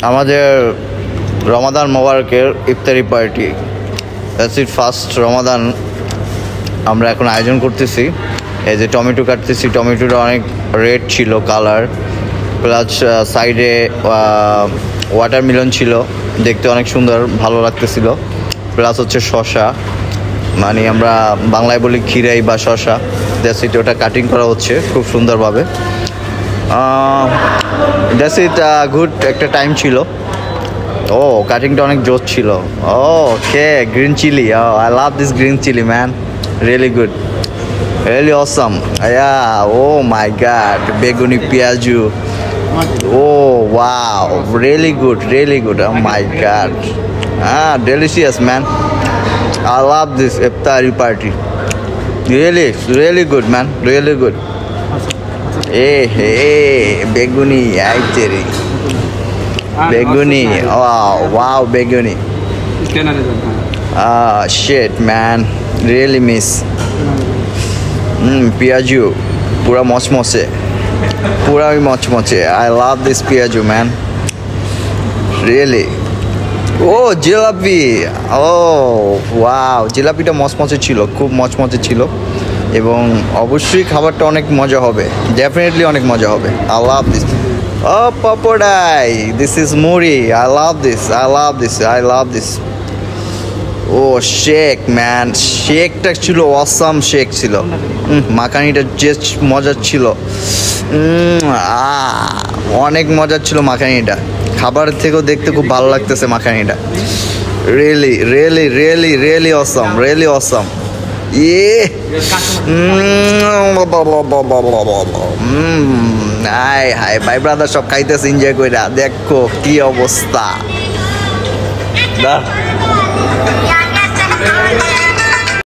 আমাদের রমাদান মোবারকের ইফতারি পার্টি, দ্যাটস ইট। ফার্স্ট রমাদান আমরা এখন আয়োজন করতেছি। এই যে টমেটো কাটতেছি, টমেটোটা অনেক রেড ছিল কালার, প্লাস সাইডে ওয়াটারমেলন ছিল, দেখতে অনেক সুন্দর ভালো লাগতেছিল। প্লাস হচ্ছে শসা, মানে আমরা বাংলায় বলি খিরাই বা শসা, দ্যাটস ইট। ওটা কাটিং করা হচ্ছে খুব সুন্দরভাবে। দ্যাটস ইট, গুড একটা টাইম ছিল। ও কাটিংটা অনেক জোর ছিল। Okay, green chilli, I love this green chilli man, really good, really awesome. Oh my God, beguni peyaju, oh wow, really good, really good, oh my God, delicious man, I love this iftari party, really really good man, really good. বেগুনি আইতেরি, বেগুনি, wow বেগুনি, shit man, really miss. পেঁয়াজু পুরা মচমচে, পুরাই মচমচে, I love this পেঁয়াজু man, really. ও জিলাপি, ও wow, জিলাপিটা মচমচে ছিল, খুব মচমচে ছিল, এবং অবশ্যই খাবারটা অনেক মজা হবে, ডেফিনেটলি অনেক মজা হবে। I love this. ও পাপড়াই, this is muri, I love this, I love this, I love this. Oh shake man, শেকটা ছিল অসাম, শেক ছিল। মাখানিটা যে মজার ছিল, অনেক মজার ছিল মাখানিটা, খাবার থেকেও দেখতে খুব ভালো লাগতেছে মাখানিটা, really really really really awesome, really awesome. Hi hi ভাই ব্রাদার সব খাইতেছে এনজয় কইরা, দেখো কি অবস্থা।